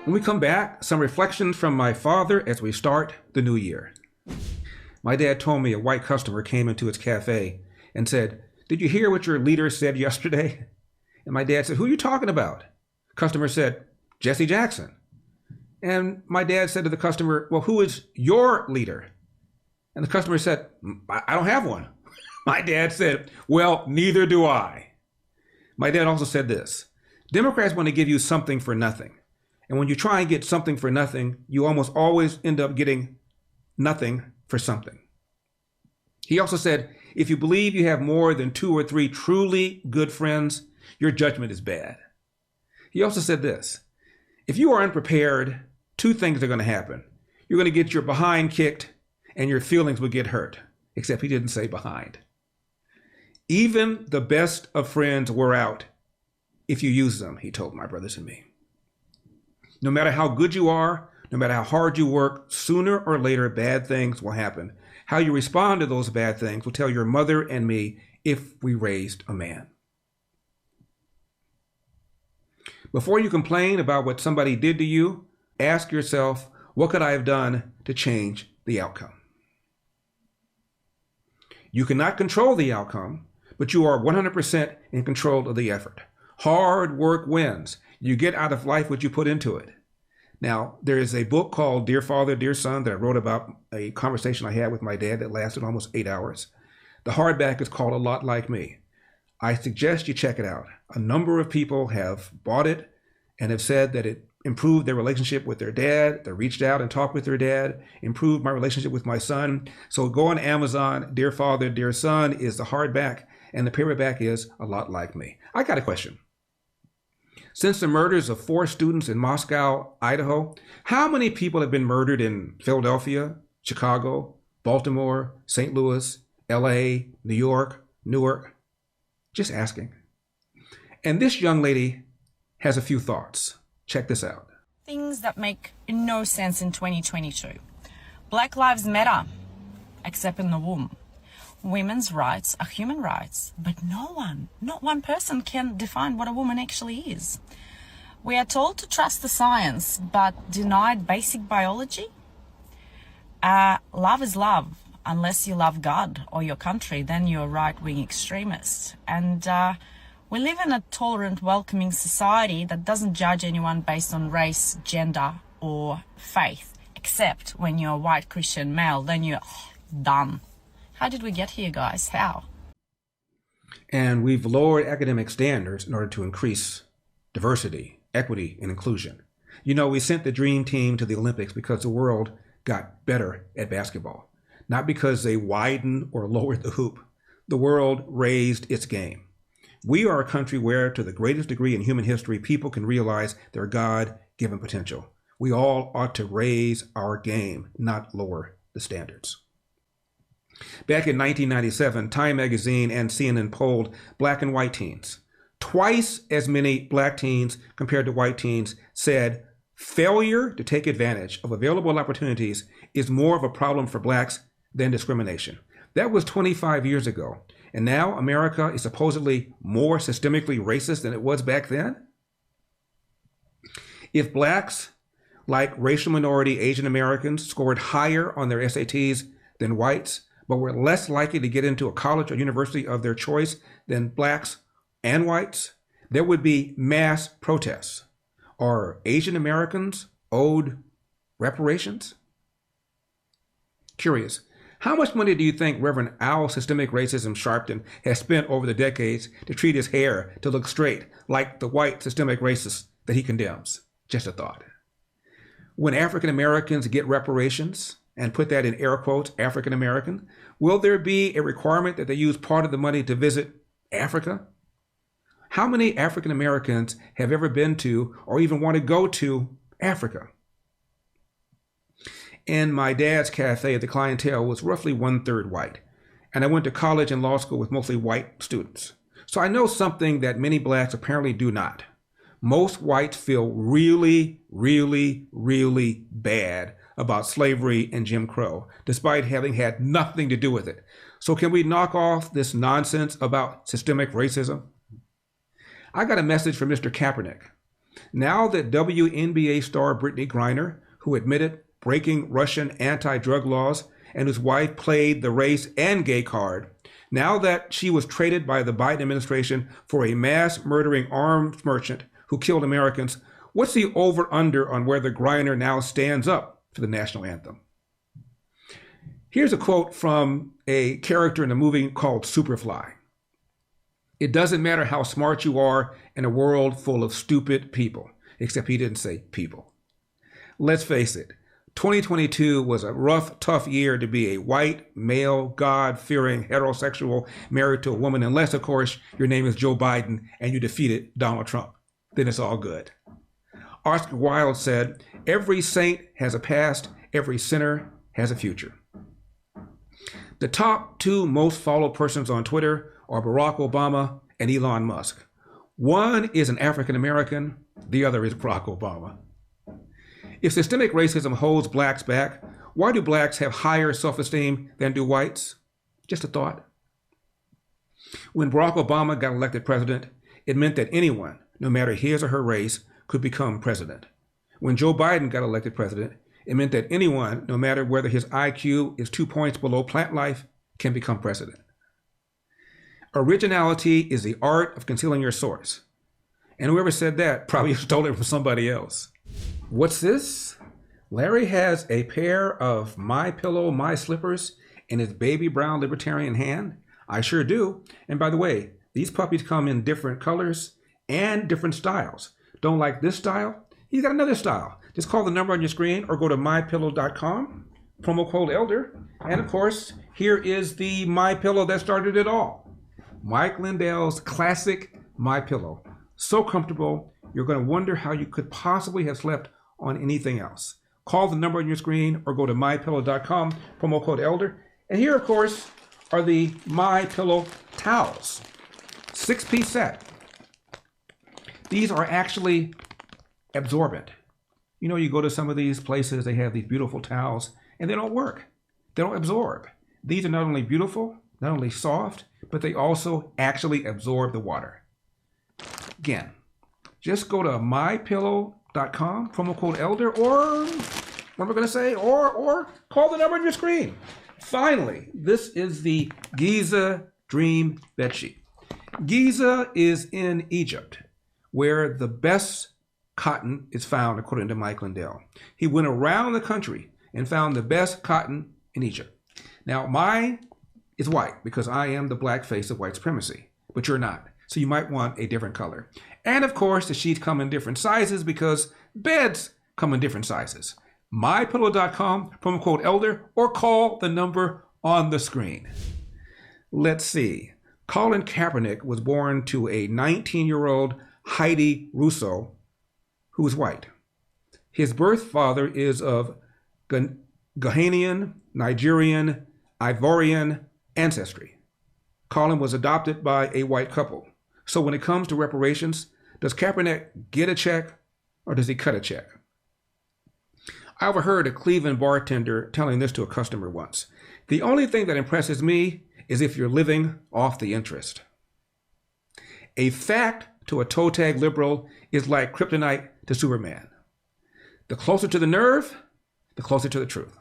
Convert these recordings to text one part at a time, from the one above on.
When we come back, some reflections from my father as we start the new year. My dad told me a white customer came into his cafe and said, "Did you hear what your leader said yesterday?" And my dad said, "Who are you talking about?" Customer said, "Jesse Jackson." And my dad said to the customer, "Well, who is your leader?" And the customer said, "I don't have one." My dad said, "Well, neither do I." My dad also said this: Democrats want to give you something for nothing. And when you try and get something for nothing, you almost always end up getting nothing for something. He also said, if you believe you have more than 2 or 3 truly good friends, your judgment is bad. He also said this: if you are unprepared, 2 things are going to happen. You're going to get your behind kicked and your feelings will get hurt. Except he didn't say behind. Even the best of friends wear out if you use them, he told my brothers and me. No matter how good you are, no matter how hard you work, sooner or later, bad things will happen. How you respond to those bad things will tell your mother and me if we raised a man. Before you complain about what somebody did to you, ask yourself, what could I have done to change the outcome? You cannot control the outcome, but you are 100% in control of the effort. Hard work wins. You get out of life what you put into it. Now, there is a book called Dear Father, Dear Son that I wrote about a conversation I had with my dad that lasted almost 8 hours. The hardback is called A Lot Like Me. I suggest you check it out. A number of people have bought it and have said that it improved their relationship with their dad. They reached out and talked with their dad, improved my relationship with my son. So go on Amazon. Dear Father, Dear Son is the hardback, and the paperback is A Lot Like Me. I got a question. Since the murders of 4 students in Moscow, Idaho, how many people have been murdered in Philadelphia, Chicago, Baltimore, St. Louis, LA, New York, Newark? Just asking. And this young lady has a few thoughts. Check this out. Things that make no sense in 2022. Black Lives Matter, except in the womb. Women's rights are human rights, but not one person can define what a woman actually is. We are told to trust the science, but denied basic biology. Love is love. Unless you love God or your country, then you're a right-wing extremist. And we live in a tolerant, welcoming society that doesn't judge anyone based on race, gender, or faith. Except when you're a white Christian male, then you're done. How did we get here, guys? How? And we've lowered academic standards in order to increase diversity, equity, and inclusion. You know, we sent the dream team to the Olympics because the world got better at basketball, not because they widened or lowered the hoop. The world raised its game. We are a country where, to the greatest degree in human history, people can realize their God-given potential. We all ought to raise our game, not lower the standards. Back in 1997, Time magazine and CNN polled black and white teens. Twice as many black teens compared to white teens said failure to take advantage of available opportunities is more of a problem for blacks than discrimination. That was 25 years ago. And now America is supposedly more systemically racist than it was back then? If blacks, like racial minority Asian Americans, scored higher on their SATs than whites, but were less likely to get into a college or university of their choice than blacks and whites, there would be mass protests. Are Asian Americans owed reparations? Curious. How much money do you think Reverend Al Systemic Racism Sharpton has spent over the decades to treat his hair to look straight, like the white systemic racists that he condemns? Just a thought. When African Americans get reparations, and put that in air quotes, African American, will there be a requirement that they use part of the money to visit Africa? How many African Americans have ever been to or even want to go to Africa? In my dad's cafe, the clientele was roughly 1/3 white, and I went to college and law school with mostly white students. So I know something that many blacks apparently do not. Most whites feel really, really, really bad about slavery and Jim Crow, despite having had nothing to do with it. So can we knock off this nonsense about systemic racism? I got a message from Mr. Kaepernick. Now that WNBA star Brittany Griner, who admitted breaking Russian anti-drug laws and whose wife played the race and gay card, now that she was traded by the Biden administration for a mass murdering arms merchant who killed Americans, what's the over-under on whether Griner now stands up for the national anthem? Here's a quote from a character in a movie called Superfly. It doesn't matter how smart you are in a world full of stupid people, except he didn't say people. Let's face it, 2022 was a rough, tough year to be a white, male, God-fearing, heterosexual, married to a woman, unless, of course, your name is Joe Biden and you defeated Donald Trump. Then it's all good. Oscar Wilde said, "Every saint has a past, every sinner has a future." The top two most followed persons on Twitter are Barack Obama and Elon Musk. One is an African American, the other is Barack Obama. If systemic racism holds blacks back, why do blacks have higher self-esteem than do whites? Just a thought. When Barack Obama got elected president, it meant that anyone, no matter his or her race, could become president. When Joe Biden got elected president, it meant that anyone, no matter whether his IQ is 2 points below plant life, can become president. Originality is the art of concealing your source. And whoever said that probably stole it from somebody else. What's this? Larry has a pair of My Pillow, My Slippers in his baby brown libertarian hand? I sure do. And by the way, these puppies come in different colors and different styles. Don't like this style? He's got another style. Just call the number on your screen or go to mypillow.com, promo code ELDER. And of course, here is the My Pillow that started it all. Mike Lindell's classic My Pillow. So comfortable, you're going to wonder how you could possibly have slept on anything else. Call the number on your screen or go to mypillow.com, promo code ELDER. And here, of course, are the My Pillow towels. 6-piece set. These are actually absorbent. You know, you go to some of these places, they have these beautiful towels, and they don't work. They don't absorb. These are not only beautiful, not only soft, but they also actually absorb the water. Again, just go to mypillow.com, promo code ELDER, or what am I going to say? Or call the number on your screen. Finally, this is the Giza Dream Bedsheet. Giza is in Egypt, where the best cotton is found, according to Mike Lindell. He went around the country and found the best cotton in Egypt. Now, mine is white because I am the black face of white supremacy, but you're not. So you might want a different color. And of course, the sheets come in different sizes because beds come in different sizes. mypillow.com, promo code ELDER, or call the number on the screen. Let's see. Colin Kaepernick was born to a 19-year-old Heidi Russo, who is white. His birth father is of Ghanaian, Nigerian, Ivorian ancestry. Colin was adopted by a white couple. So when it comes to reparations, does Kaepernick get a check or does he cut a check? I overheard a Cleveland bartender telling this to a customer once. The only thing that impresses me is if you're living off the interest. A fact to a toe tag liberal is like kryptonite to Superman. The closer to the nerve, the closer to the truth.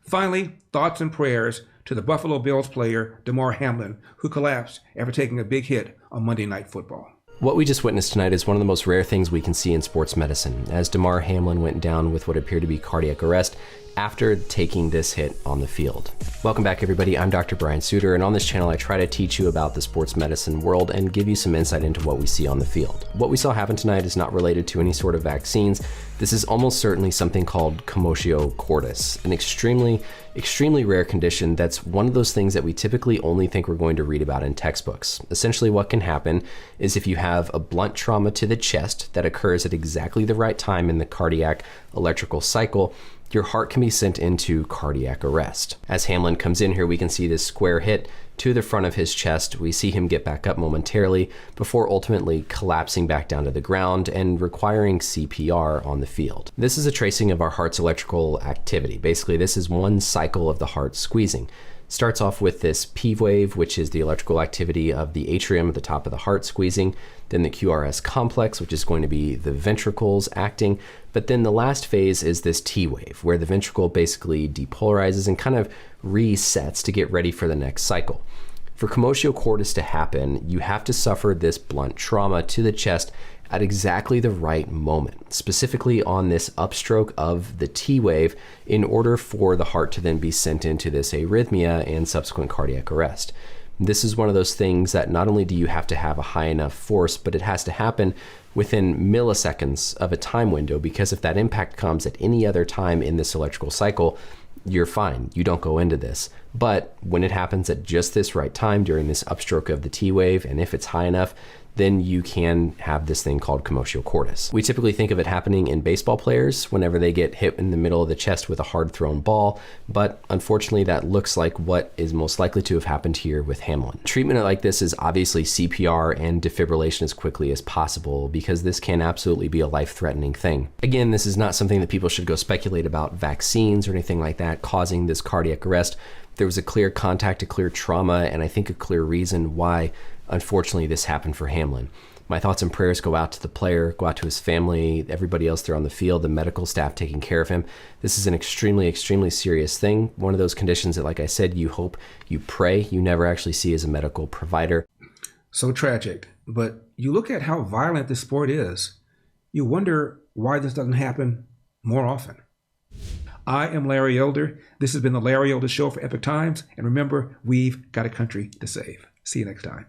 Finally, thoughts and prayers to the Buffalo Bills player Demar Hamlin, who collapsed after taking a big hit on Monday Night Football. What we just witnessed tonight is one of the most rare things we can see in sports medicine, as Demar Hamlin went down with what appeared to be cardiac arrest after taking this hit on the field. Welcome back, everybody. I'm Dr. Brian Suter, and on this channel I try to teach you about the sports medicine world and give you some insight into what we see on the field. What we saw happen tonight is not related to any sort of vaccines. This is almost certainly something called commotio cordis, an extremely rare condition that's one of those things that we typically only think we're going to read about in textbooks. Essentially what can happen is if you have a blunt trauma to the chest that occurs at exactly the right time in the cardiac electrical cycle, your heart can be sent into cardiac arrest. As Hamlin comes in here, we can see this square hit to the front of his chest. We see him get back up momentarily before ultimately collapsing back down to the ground and requiring CPR on the field. This is a tracing of our heart's electrical activity. Basically, this is one cycle of the heart squeezing. Starts off with this P wave, which is the electrical activity of the atrium at the top of the heart squeezing, then the QRS complex, which is going to be the ventricles acting. But then the last phase is this T wave, where the ventricle basically depolarizes and kind of resets to get ready for the next cycle. For commotio cordis to happen, you have to suffer this blunt trauma to the chest at exactly the right moment, specifically on this upstroke of the T wave, in order for the heart to then be sent into this arrhythmia and subsequent cardiac arrest. This is one of those things that not only do you have to have a high enough force, but it has to happen within milliseconds of a time window, because if that impact comes at any other time in this electrical cycle, you're fine. You don't go into this. But when it happens at just this right time during this upstroke of the T wave, and if it's high enough, then you can have this thing called commotio cordis. We typically think of it happening in baseball players whenever they get hit in the middle of the chest with a hard thrown ball, but unfortunately that looks like what is most likely to have happened here with Hamlin. Treatment like this is obviously CPR and defibrillation as quickly as possible, because this can absolutely be a life-threatening thing. Again, this is not something that people should go speculate about vaccines or anything like that causing this cardiac arrest. There was a clear contact, a clear trauma, and I think a clear reason why, unfortunately, this happened for Hamlin. My thoughts and prayers go out to the player, go out to his family, everybody else there on the field, the medical staff taking care of him. This is an extremely, extremely serious thing. One of those conditions that, like I said, you hope, you pray, you never actually see as a medical provider. So tragic. But you look at how violent this sport is, you wonder why this doesn't happen more often. I am Larry Elder. This has been the Larry Elder Show for Epic Times. And remember, we've got a country to save. See you next time.